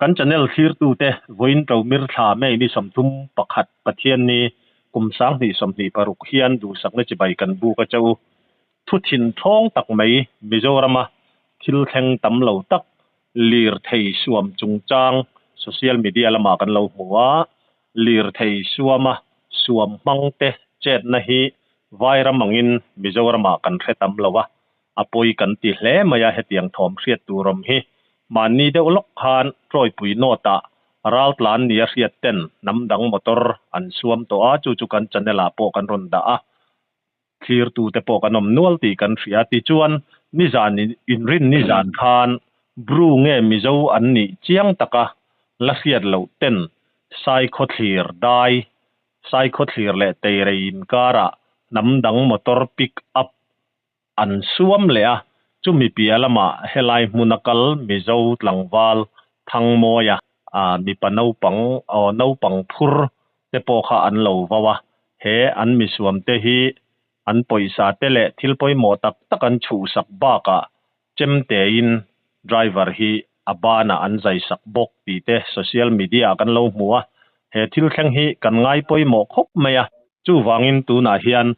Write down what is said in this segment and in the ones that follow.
kan channel thir tu te voin to mir tha mai ni somthum pakhat pathian ni kumsang ni somni paruk hian du sakna chi bai kan bu ka chau thu thin thong tak mai Mizorama thil thleng tam lo tak lir thei suam chungchang social media lama kan lo huwa lir thei suama suam mangte chet na hi vaira mangin Mizorama kan thretam lawa apoi kan ti hle maya hetiang thom hriat turom hi mani de ulok khan troi pui nota ral plan nia hriat ten namdang motor an suam to a chu kan chanela po kan ron da a clear tu te po kanom nual ti kan hria ti chuan ni zan in rin ni zan khan bru nge mizo an ni chiang taka la hriat lo ten sai khothlir dai sai khothlir le teirein kara namdang motor pick up an suam le a chumi pialama helai munakal mizo tlangwal thangmoya mi panau pang o nau pang phur te po kha an lo wawa he an mi suam te hi an poisa te le thilpoi mo tak takan chu sak ba ka chemte in driver hi abana an zai sak bok ti te social media kan lo muwa he thil thleng hi kan ngai poi mo khop maya chu wangin tu na hian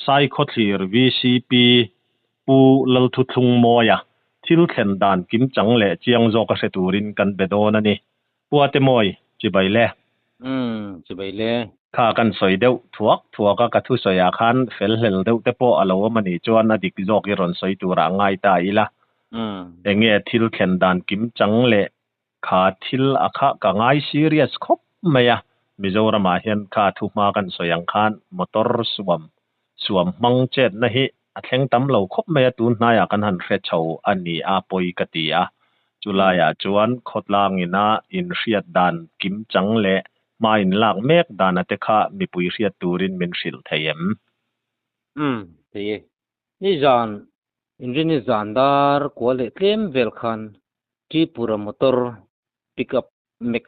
sai khothlir VCP pu lal thu thlung moya thil thlen dan kim chang le chiang zo ka seturin kan bedon ani puate moi chibai le chibai le kha kan soi deu thuaka ka thu soya khan fel hel deu te po alo mani chuan adik zok i ron soi tura ngai ta ila enge thil thlen dan kim chang le kha thil akha ka ngai serious khop maya Mizorama hian kha thu ma kan soyang khan motor suam mang chet na hi athleng tam lo khop maya tu hnaya kan han hre chho ani a poi katia chulaya chuan khotlang ina in hriat dan kim chang le ma in lak mek dan ate kha mi pui hriat turin min hril theiam thei ni zan injini zandar kwale tlem vel khan tripura motor pickup mix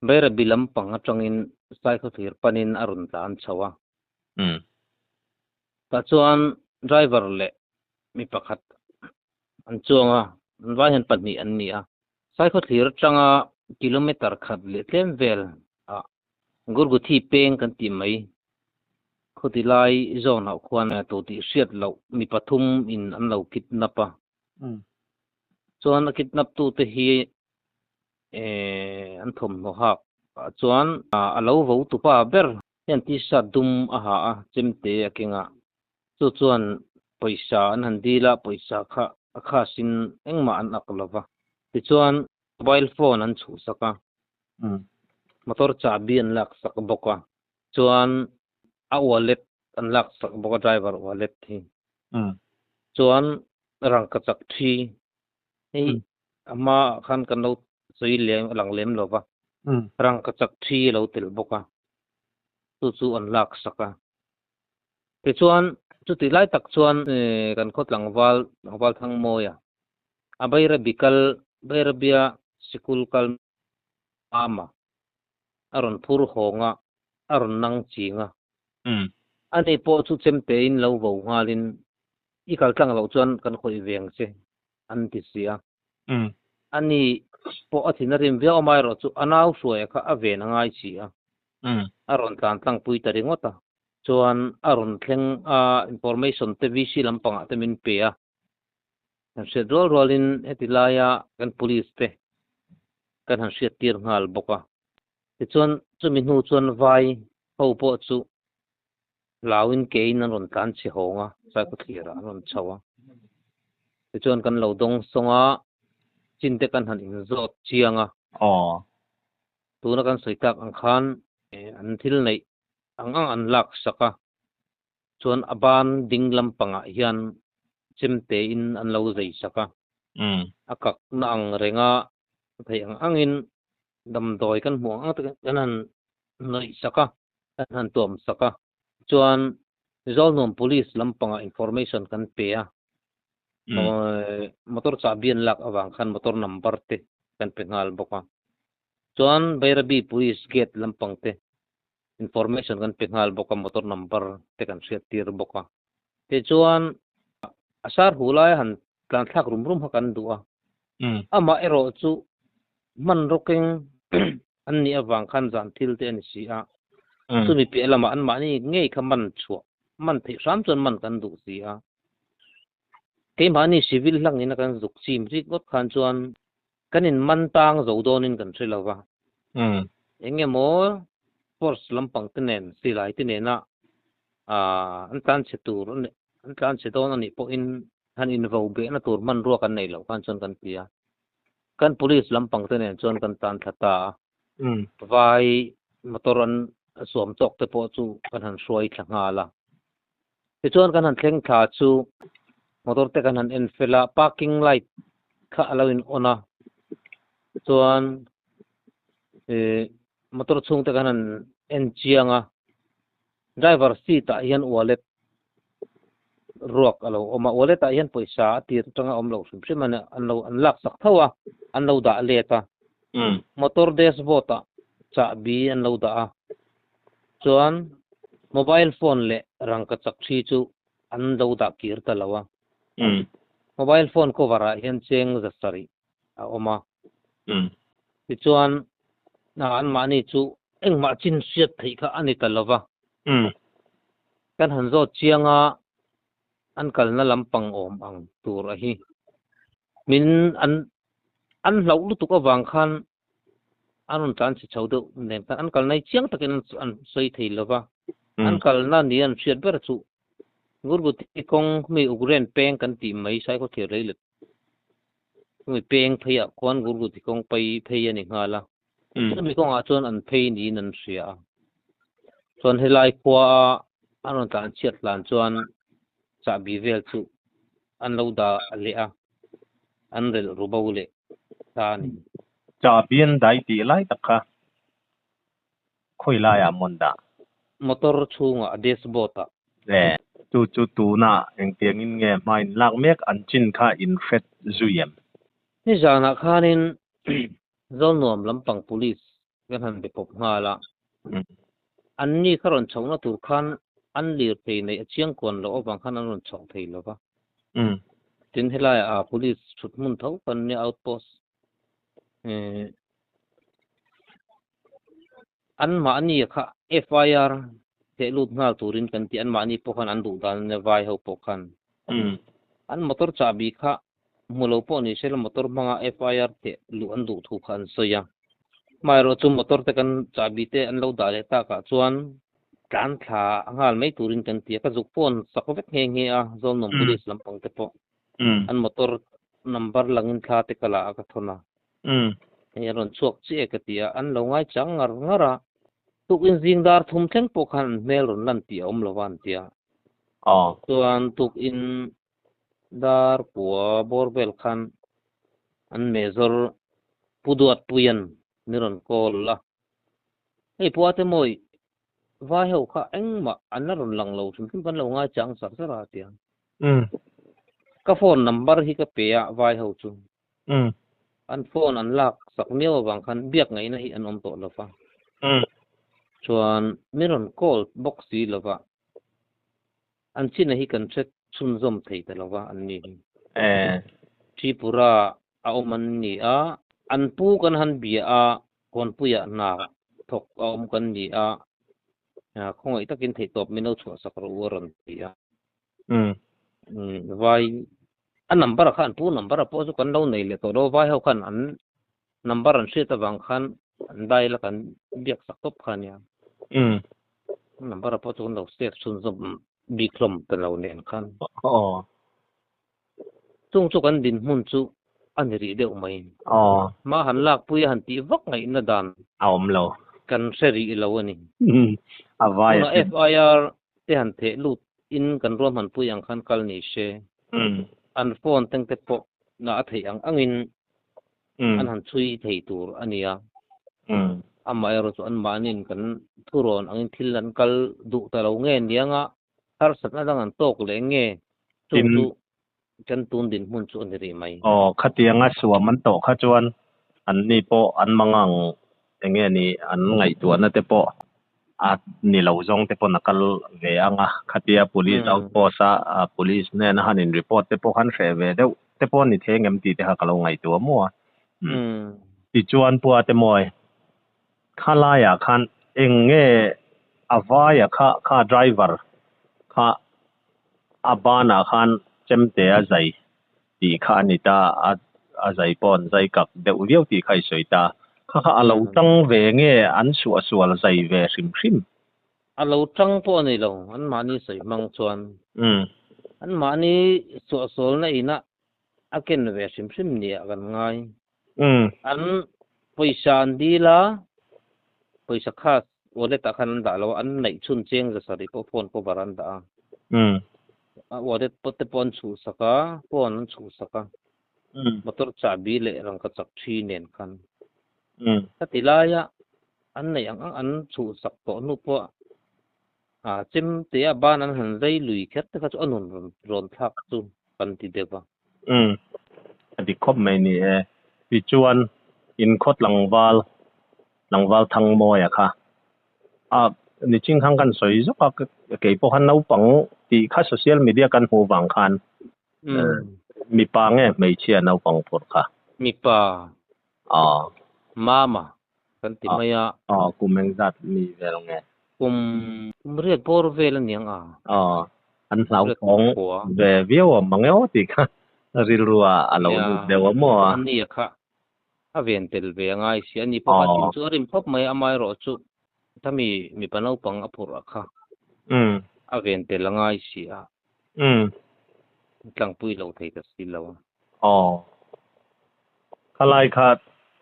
bera bilam panga changin cycle thir panin arun tan chawa ta chuan driver le mi pakhat an chuanga vai han patni an ni a cycle thir changa kilometer khat le tlem vel a gurguthi peng kan ti mai khotilai zone au khwan to ti hriat lo mi pathum in an lo kidnapa chuan kidnap tu te hi an thom no hak chuan alo vo tu pa ber hian ti sa dum a ha a chimte akinga chuan paisa an han dila paisa kha sin engma an aklova ti chuan mobile phone an chu saka motor chabi an lak sak boka chuan a wallet an lak sak boka driver wallet hi chuan rang ka chak thi hi ama khan kan lo soi lem lang lem lova rang ka chak thi lo tel boka chu an lak saka ti chuan chu ti lai tak chuan kan khot langwal thang moya abaira bikal berbia sikul kal ama aron phur honga aron nang chinga ani po chu chemte in lo vo ngalin ikal tlang lo chuan kan khoi veng che an ti sia ani po athinarim veo mai ro chu anau hruai kha ave na ngai chi a aron tlang pui taringota chuan aron thleng information te vc lampanga te min pe a schedule rolin etilaya kan police te kan han hriat tir ngal boka ti chuan chumi hnu chuan vai ho po chu lawin ke in ron tlan chi honga sai ko thira ron chawa ti chuan kan lo dong songa chinte kan han in zot chianga tuna kan soitak ang khan an thil nei angang an lak saka chuan aban ding lampanga hian chimte in an lo zai saka akak na ang renga thei angin damdoi kan hmuang kan han noi saka kan han tom saka chuan zolnom police lampanga information kan pe a motor chabian lak awang khan motor number te kan pengal boka chuan beirabi police gate lampang te information kan pengal boka motor number te kan hriat tir boka te chuan asar hulai han tlan thak rum hakan duwa ama ero chu มันรกเองอันนี้วางคันจันทิลเตนสิอ่ะสุมีเปลมาอันมานี่ง่ายคมันชัวมันที่สามจนมันกันดุสิอ่ะเกมานี่ชีวิตหลังนี้นะกันดุซิมริกดคันจวนกันอินมันตางโจโดนินกันใช่แล้ววะเองโมฟอร์สลำปังตเนนสิไลติเนนะอันตันเชตูรอันตันเชตูนนี่พออินฮันอินวาวเบนะตูรมันรัวกันในแล้วกันจนกันเปียกัน police ลำปังตเนนจนกันตันทัตตาไว้มาตรันสวมจอกแต่พอจูกันหันช่วยขังหาละที่จนกันหันเทงขาจูมาตรแต่กันหันเอ็นเฟล่า parking light ข้าเราอินโอนะจนมาตรช่วงแต่กันหันเอ็นเจียงอ่ะ driver seat อ่ะยัน wallet รวกเราออกมา wallet อ่ะยันปอยสาตีตรงนั้นเราสุ่มใช่มันอันเราอันลักสักเท่าอ่ะอันเราด่าเละตามอเตอร์เดสบอตจะบีอันเราด่าส่วนโมบายโฟนเละรังกัจักชีจูอันเราด่ากีร์ตลาวะโมบายโฟนก็วาระยันเชงจัสรีออกมาส่วนอันมานี่จูเอ็งมาจินเสียดที่ข้าอันนี้ตลาวะกันหันโจเชียงอ่ะอันกัลน่าลำปังอมอังตัวระหีมินอันเราลุตุกวางคันอันนั้นจานสิชาวเดเนี่ยอันกัลในเชียงตะกันอันใส่ที่ละวะอันกัลน่านี่อันเสียดเบอร์จูงูรุติคงมีอุกเรนเป้งกันตีไม่ใช่ก็เทียร์เลยมีเป้งเพียควันงูรุติคงไปเพียนี่ฮะละมีคงอาจจะอันเพียนี่นั่นเสียส่วนเฮลัยกว่าอันนั้นจานเชียดหลานส่วนจะบีเวลจูอันเราด่าเละอันเรื่องรูบาวเละตานี่จะเปลี่ยนได้ตีไรตะค่ะคุยไล่มอนดามอเตอร์ชูงอ่ะเดสบอตอ่ะจูตูน่ะเองเตียงอินเงยไม่ลักเมกอันจินค่ะอินเฟตจุยมนี่จานักข่านินเจ้าหนุ่มลำปัง police กันหันไปพบหาละอันนี้ขรอนชงนะถูกขันอันเลียดไปในเชียงกวนแล้วบางขันอันรอนชงไทยแล้วปะจึงให้ไล่police ชุดมุนเท่ากันเนี่ย outpost อันมาอันนี้ค่ะ FIR เทลุดงาตูรินกันที่อันมาอันนี้พวกอันดูดันเนี่ยไว้เขาพวกอันมอเตอร์จับบีค่ะมูลพวกนี้เชื่อมอเตอร์มัง FIR เทลุอันดูถูกอันเสียไม่รู้จุมอเตอร์แต่กันจับบีเทอันเราได้เลยตากะส่วนการท่าอันหันไม่ตูรินกันที่ก็จุกพวนสักเวกเงี้ยโซนนมบุริสลำปังเตปอันมอเตอร์นัมเบอร์ลังอินท่าเตกละอากาศนะเนี่ยรอนชวกเชี่ยกติอันเราง่ายจังงาระทุกอินซิงดาร์ทุ่มเทงพวกhanเมลรอนลันตีอมลวันตีส่วนทุกอินดาร์ปัวบอร์เบลขันอันเมเจอร์ผู้ดวดปุยันนี่รอนโคลละไอ้ปัวเตมอยว่าเหรอค่ะเอ็งมาอันนั้นรอนหลังเราถึงเป็นเราง่ายจังสักสักราตีก็โฟนนัมเบอร์ที่ก็เปียว่าเหรอจุอันโฟนอันลักสักเมียวบางคันเบียกไงนะอันอมโตละฟ้าส่วนมีรอนโคลบ็อกซี่ละฟ้าอันที่นี่กันเช็คชุนซอมไทยแต่ละฟ้าอันนี้ที่ปุระเอามันนี่อันปูกันหันเบียคนปุยนาถกเอากันนี่คงไอ้ตะกินไทยตบไม่เอาชัวสักรู้ว่ารันตีไว้อันนัมเบอร์ขันปูนัมเบอร์พอสุกันเราในเลยตัวเราไว้เขาขันอันนัมเบอร์อันเสียตะบางขันอันได้ละกันเบียกสักทบขันเนี่ยนัมเบอร์พอสุกันเราเสียชุนซอมบีคลมแต่เราเนี่ยขันจุงสุกันดินมุนจุอันนี้เดียวไหมมาหันลากปุยหันตีวักไงน่าดันเอาเรากันเสรีเราเนี่ยเอาไว้ FIR ที่หันเทลุดอินกันรวมหันปุยอังขันกัลนิเชอันโฟนตั้งแต่พอน่าที่อังอินอันหันช่วยที่ตัวอันนี้อันมารู้สึกอันมานินกันทุรนอังอินทิลลันกัลดูแต่เราเงี้ยเนี่ยงะฮาร์สัตนั่งอันโตกเลยเงี้ยจุดกันตุนดินมุนชวนได้ไหมขัดยังสวมมันโตข้าจวนอันนี้พออันมังอย่างเงี้ยนี่อันไงตัวนั่นแต่พอนี่เราจงแต่พอนักลเวียงขัดยัง police เอาพอซะpolice เนี่ยนะฮันin report แต่พอหันเฟเวเดแต่พอนี่เทงเอ็มตีแต่หากเราไงตัวมั่ว ติจวนปัวเตมอยคาลายาคันเองเงอาวายาค่าไดรเวอร์ค่าอาบานาคันเจมเตอาใจตีค่านิตาอาใจปอนใจกับเดวเลียวตีไข่สวยตาค่าอาลาตังเวเงอันสวสวลใจเวริมอาลาตังปอนี่ลงอันมานี่ใส่มังจวนอันมานี่สวสวลนะอีนะอาเกนเวริมเนี่ยกันง่ายอันปุยชานดีละปุยสักข้าวอเดตะคันดาแล้วอันไหนชุนเจงจะสริก็พอนก็บารันดาวอเดตปตปอนชูสักปอนชูสักมอเตอร์จ่าบีเลรังกจักชีเนนคันถ้าติลายะอันไหนอันชูสักปอนุปะจิมเตียบ้านอันหันได้ลุยแค่แต่ก็จะอันนั้นรอนทักจุนปันติเดบะอันที่ครบไม่นี่วิจวนอินคดหลังวาลทั้งมอยค่ะนี่จริงทางกันสวยจักเกี่ยวกับหันเอาปังที่ค่าโซเชียลมีเดียกันหูวังคันมีปางไม่เชื่อเอาปังพดค่ะมีปามากันติมายะกุมเมงจัดมีเวลาไงกุมเรียกบอร์เวลนี่ยังอันเหล่าของเววิวมังเออติค่ะริลัวอะไรเดี๋ยวมัวอันนี้ค่ะเวียนเตลเวียง่ายสิอันนี้พอจินจูริมพบไม่อามายรอจุถ้ามีปนเอาปังอภุระค่ะเวียนเตลง่ายสิตั้งปุยเราไทยตัดสินแล้วขลายขาด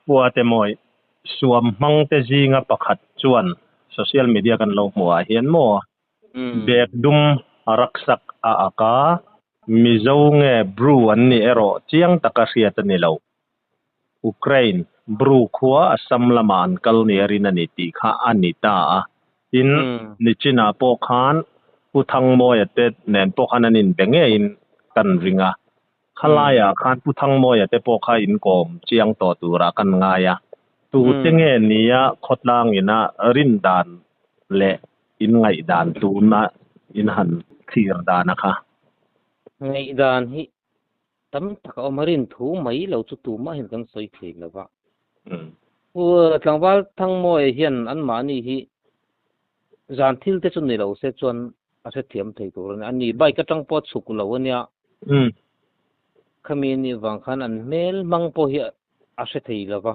ปัวเตมอยสวมมังเตจีงประคัดจวนโซเชียลมีเดียกันลงหัวเห็นมัวเบกดุมรักษาอากามิโซเงบรูอันนี้เอโรเจียงตะกะเสียตันนี่เราอุเครนบรูคัวสัมลามานกัลเนียรินันิติข้าอันนิตาอินนิจินาโปคานผู้ทั้งมอยเตเนนโปคานันินเบงเอินกันริงขลายคานผู้ทั้งมอยเตโปคาอินกอมเจียงต่อตุระกันง่ายตูเตงเอนียขดลางอินะรินดานและอินไงดานตูนะอินหันทีรดานะคะไงดานฮิตั้มตะกอมารินถูไม่เราจุตูมาเห็นกันสวยเขียววะทั้งว่าทั้งมวยเห็นอันมานี่ฮิจานทิลเตจุนนี่เราเสจวนอาเสถียมไทยตัวนั้นอันนี้ใบกระจังปอดสุกุลาวเนี่ยขมิ้นนี่วังขันอันเมลมังปอฮิอาเสถียแล้ววะ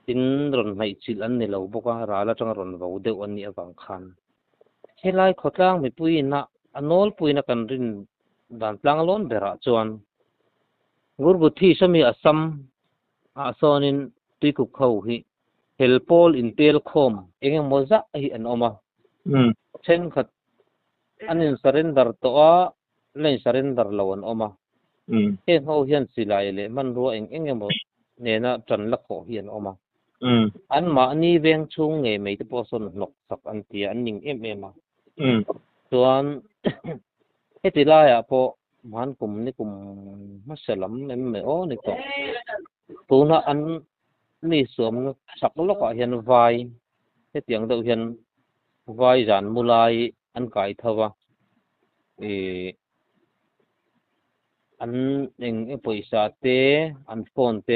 ตินรอนไม่จิลอันนี่เราบอกว่าราละจังรอนว่าอุเดวันนี้วังขันเฮลัยขดล่างไม่ปุยนะอันโนลปุยนะกันรินด่านพลังล้นเบระจวนกุรบุตรีสมีอัสซัมโซนินตุยกุกเขาฮิเฮลโพลอินเตลคอมเองโมซาฮิอันออกมาเช่นขัดอันนี้สเรนดาร์ตัวเล่นสเรนดาร์ลาวันออกมาเฮงเขาเฮียนสิลายเลยมันรู้เองโมเนี่ยนะจันลักเขาเฮียนออกมาอันมาอันนี้เวียงชุงเงยไม่ได้พอสนหนกสักอันที่อันนิ่งมาส่วนเฮติลายพอมันกลุ่มนี่กลุ่มมัสลิมไม่โอ้นี่ก็ตัวนั้นอันนี่สวมสักแล้วก็เห็นไฟเฮ็ดอย่างเดียวเห็นไฟจานมูลายอันไก่เท่าว่าอันเองปุยซาเตอันโฟนเต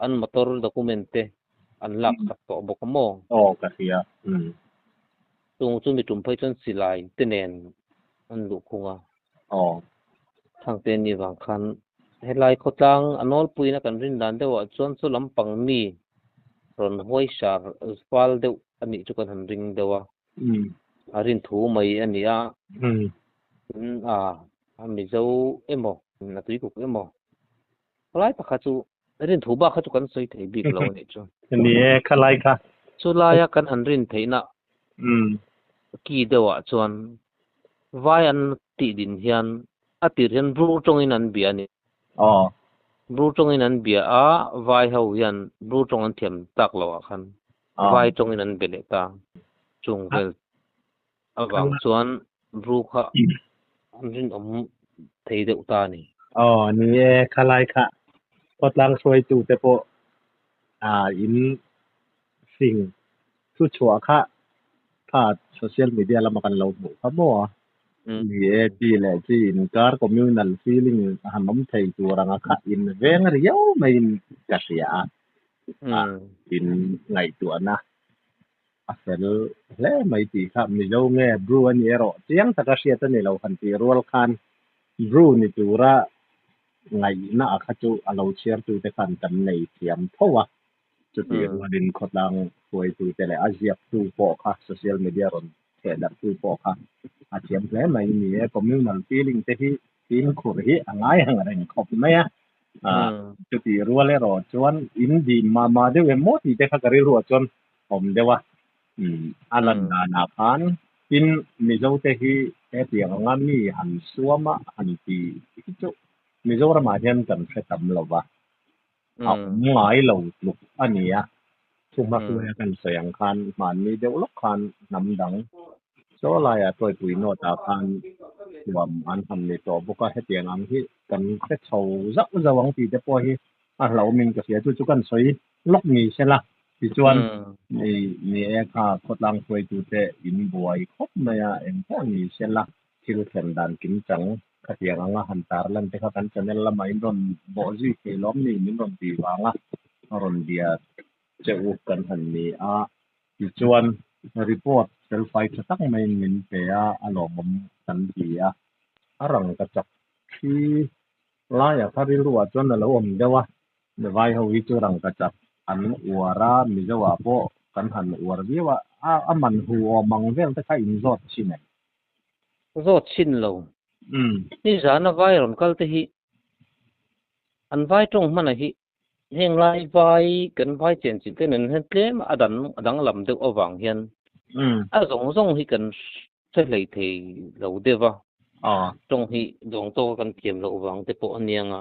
อันมอเตอร์ด็อกิเมนเตอันลักสักตัวบอกโมกะเสียตรงจุดมีจุ่มไปจนสิลายเตเนนอันลูกคงทางเตนนี่บางคันเฮลัยขดลังอันโนลปุยนะกันรินดานเดว่าจวนสุลำปังมีรอนห้วยชาร์ฟาลเดวอันนี้จุกันหันริงเดว่ารินถูไม่อันนี้อันนี้เจ้าโมนัตุยกุกโมขลายปะขจูรินถูบ้าขจุกันสวยถี่บิ๊กเราเนี่ยจ้ะอันนี้ขลายค่ะสุลายกันหันรินถี่นะกี่เดว่าจวนวายันติดินเฮียนอาทิตย์เห็นบรูจงอินันเบียนี่บรูจงอินันเบียวายเฮาเห็นบรูจงอันเทียมตักเราคันวายจงอินันเบลตาจงเวลบางส่วนบรูค่ะอันนี้เทียดอุตานี่นี่ขลายค่ะพอตั้งช่วยจูแต่พออินสิ่งสุดชัวค่ะผ่านโซเชียลมีเดียแล้วมากันเราหมู่ครับบ่นี่ดีแหละจีนการ communal feeling หันน้ำไทยตัวรังค่ะอินเวงเรียวไม่กะเสีย กินไงตัวนะasal le mai ti kha mi lo nge bru ani ero chiang taka sia ta ni lo kan ti rol khan bru ni tura ngai na kha chu alo chiar tu te kan tam nei thiam thowa chu ti wadin khotlang poi tu te le aziap tu po kha social media ron the dak tu po kha a thiam hle mai ni e communal feeling te hi tin khur hi angai hang reng khop mai chu ti rol ero chuan in di ma de we mo ti te kha kari ru chon om dewa alan na phan tin mizo te hi te tiang nga mi han suama han ti chu mizo ra ma hian kan khe tam lowa ngai lo luk ania chuma ku kan sayang khan man mi de lok khan nam dang so la ya toi pui no ta khan wam an han le to buka he tiang ang hi kan khe chou zak zawang ti te po hi a lo min ka sia chu kan soi lok mi se la ti chuan ni e kha khotlang poi tu te in buai khop maya en po ni se la thil khen dan kim chang kha tiang anga han tar lan te kha kan channel la mai ron bo ji ke lom ni min ron ti wanga ron dia cheu kan han ni a ti chuan report self fight tak mai min pe a alomom kan ti a arang ka chak thi la ya thari ruwa chuan la om dewa de vai ho hi chu rang ka chak an uara mi zawa po kan han uar biwa a man hu o mang vel ta kai in zot chin zot chin lo ni zana vai ron kal te hi an vai tong man hi heng lai vai kan vai chen chin te nen hen tlem adang lam de awang hian a zong hi kan se lei the lo dewa tong hi dong to kan kiem lo awang te po anianga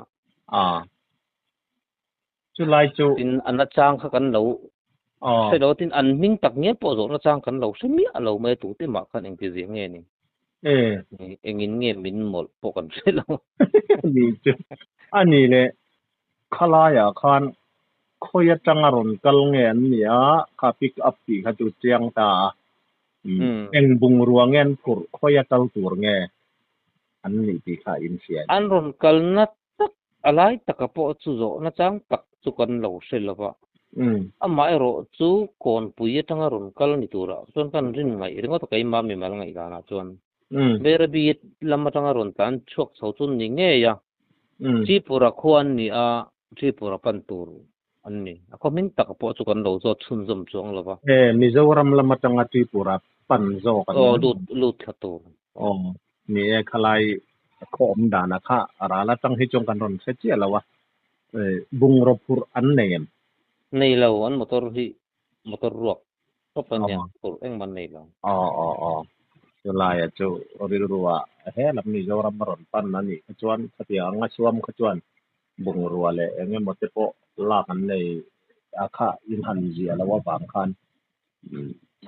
chu lai chu tin an chang kha kan lo se lo tin an ning tak nge po zo na chang kan lo se mi alo me tu te ma khan eng ti zi nge ni engin nge min mol po kan se lo ni chu ani le khala ya khan khoya changaron kal nge an nia ka pick up ti kha chu chiang ta eng bung ruangen phur khoya kal tur nge an ni ti kha in sia an ron kal na tak alai takapo chu zo na chang tak chu kan lo se lawa amai ro chu kon pui tanga ron kal ni tura chon kan rin ngai ringo to kai ma mi mal ngai da na chon berabi lama tanga ron tan chok chho chun ni nge ya chi pura khuan ni a chi pura pan tur anni ako min takapo chu kan lo zo chun zum chong lawa mizoram lama tanga chi pura pan zo kan lut khatu ni e khalai khom dana kha arala tang hi chong kan ron se che lawa bung ro pur an nem nei lo an motor ruak to pan yang pur eng man nei lo lai chu ri ruwa he lam ni zo ram ron pan na ni chuan khatia nga suam khachuan bung ruwa le enge mote po la kan nei akha in han ji ala wa bang khan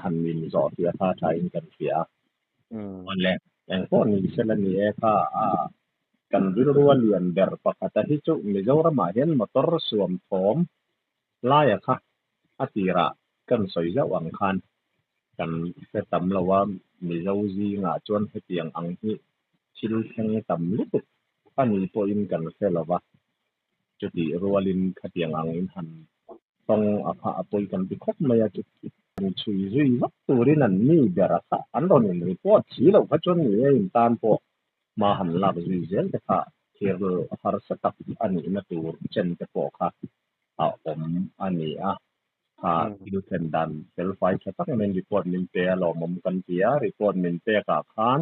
han min zo tia tha tha in kan fia on le en ko ni sela ni e kha kan ruwa lian ber pakata hi chu mi zo rama hian motor suam thom la ya kha atira kan soi ja wang khan kan se tam lawa mi zo ji nga chuan he tiang ang hi thil theng tam lu ani po in kan se lawa chu ti rualin khatiang ang in han tong akha apoi kan bi khop maya chu chui zui wak turin an ni bera kha an ron in report chi lo kha chon ni in tan po ma han la zui zel te kha thir har sa tak ani na tur chen te po kha om ani kha ilu ten dan sel fai cha tak men report min pe lo mom kan tia report min pe ka khan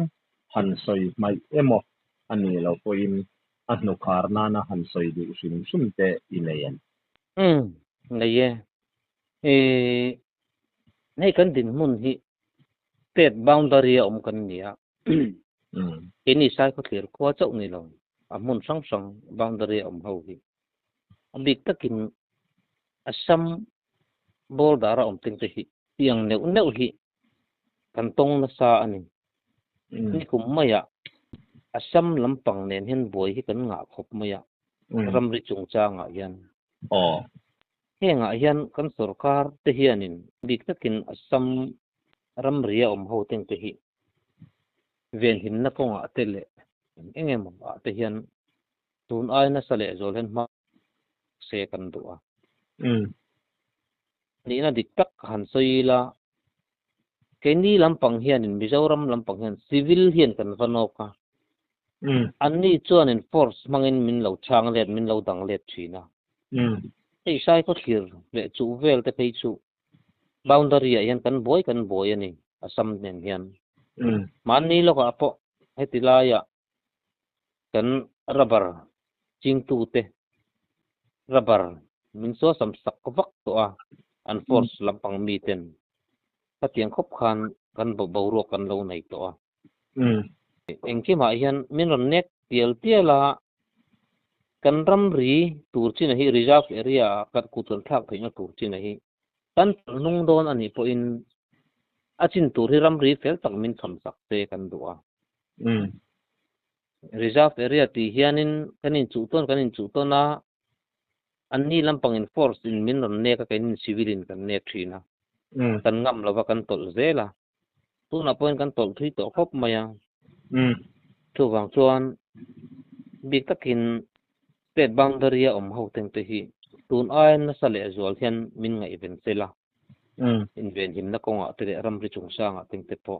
han soi mai emo ani lo po in anu karna na han soi du sum te inayen neye nei kan din mun hi state boundary om kan nia ini sai ko clear ko chau ni lo amun sang boundary om ho hi ambik takin asam bol dara om ting te hi tiang neu hi kan tong na sa ani ni kum maya asam lampang nen hen boy hi kan nga khop maya ram ri chung cha nga yan he nga yan kan sarkar te hianin bik takin asam ram ria om ho ting te hi ven hin na ko nga tele engem te hian tun ai na sale zol hen ma se kan duwa นี่นะดิกตักหันซอยละแค่นี้ลำปังเฮียนมิโซรัมลำปังเฮียนซิวิลเฮียนกันฟันออกค่ะอันนี้จวนฟอร์สมังเงินมินเหล่าช่างเล็ดมินเหล่าดังเล็ดชีนะไอ้ใช่ก็ถือเละจูเวลแต่ไปจูบาวน์ดารีเฮียนกันบ่อยอันนี้อัสสัมเนียนเฮียนมันนี่เราก็พอให้ติลายะกันรับบาร์จิงตูเตรับบาร์มินโซสัมสักวักตัวอันฟอร์สลำปังมีเต็นถ้าเตียงคบคันกันบ่าวรวกันเราในตัวเองที่มาเฮียนมินรอนเน็กเตียละกันรำรีตูร์ชินะฮีรีซาฟเอเรียกัดกุตุนทักถึงตูร์ชินะฮีกันนุ่งโดนอันนี้พออินอาชินตูร์ที่รำรีเฟลตักมินสัมสักเตกันตัวรีซาฟเอเรียที่เฮียนินกันอินจูต้นนะอันนี้ลำปังอินฟอร์สอินมินรอนเน็กกันอินซิวิลินกันเน็กทีนะกันงำเราว่ากันตลเซล่ะตัวนับเป็นกันตลที่ตัวครบมายังทุกวันส่วนบิ๊กตะกินเป็ดบางดารีอมเฮาเต็งเตหีตูนอ้ายนัสเลจวลเฮียนมินไงอีเวนเซล่ะอินเวนหิมนักงอ่ะเตะรำริจงสร้างอ่ะเต็งเตปอ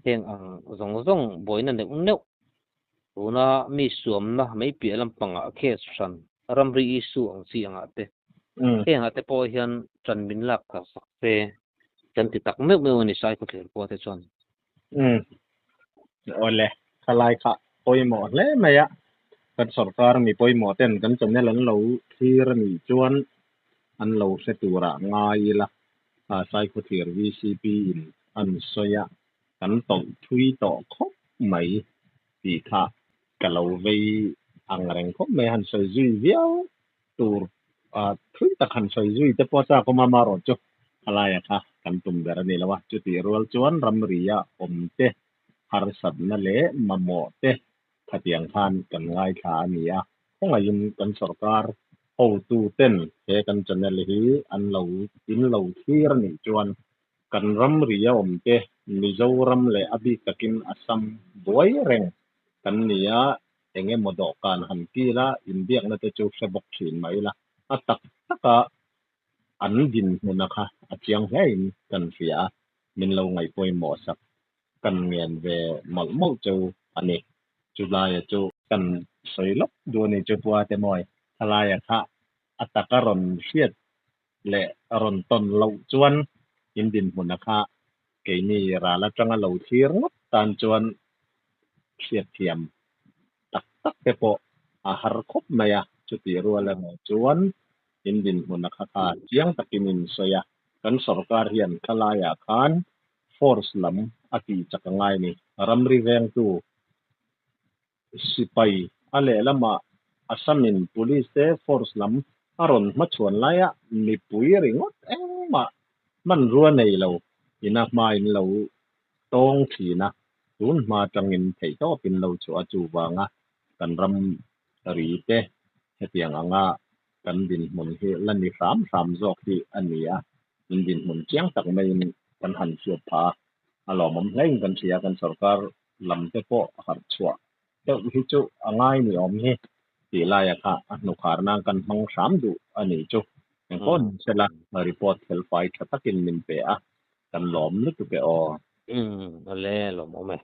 เฮงอังซงบ่อยนั่นเด็กเนวตูน่ะมีสวมนะไม่เปียลำปังอ่ะเคสชันรำริอิสุอังสีอ่ะเตเฮงอ่ะเตปอเฮียนจันมินลักกับสักเตจันติตักเมื่อวันนี้ใช้ก็เถื่อนปอเตจอนโอเลทลายค่ะปอยหมอเลยไหมอะกันสรการมีปอยหมอเต้นกันจนเนี่ยหลังเราที่ระมีจวนอันเราเสตุระง่ายละใช้ก็เถื่อน VCP อันสยะกันต่อทุยต่อครบไหมปีท่ากันเราไปอังแรงครบไหมหันใส่จุยเดียวตัวทุยตะขันใส่จุยแต่พอจะก็มารอจุอะไรอะค่ะกันตุ่มเดรนี่ละวะจุดที่รัวจวนรำริยาอมเตharusad na le mamote khatiang khan kan ngai tha ania khongayin kan sarkar ho tu ten he kan channel hi an lo in lo thir ni chuan kan ram ria omte mizoram le abi takin assam boy reng kan nia enge modokan han kila indiak na te chu sebok thin mai la atak taka an din munakha achiang hein kan sia min lo ngai poi mo sakกันเมียนเวหมอกจูอันนี้จุลายจูกันสวยลบดูนี่จูปัวแต่มอยทลายค่ะอัตกรรนเสียดและรนตนเหล่าจวนยินดินหุ่นนะคะเกนี่ราละจังเหล่าที่รบตานจวนเสียดเทียมตักเปโปอาหารครบมายะจุติรัวและหมอจวนยินดินหุ่นนะคะเจียงตะกินินสยะกันสรการเฮียนทลายคานforce lam ati chakangai ni ramri veng tu sipai ale lama asamin police te force lam aron ma chuan laia mi pui ringot ma man ruwa nei lo inak mai lo tong thina tun ma tangin thei to pin lo chu achu wanga kan ram ri te hetiang anga kan din mun hi lani ram zok ti ania din mun chiang tak mai kan han chu pha alo mom hleng kan sia kan sarkar lam te po har chua te hi chu angai ni om hi ti laia kha anu kharna kan mang sam du ani chu kon sela report hel fai thatakin min pe a kan lom lu tu pe o ale lom ome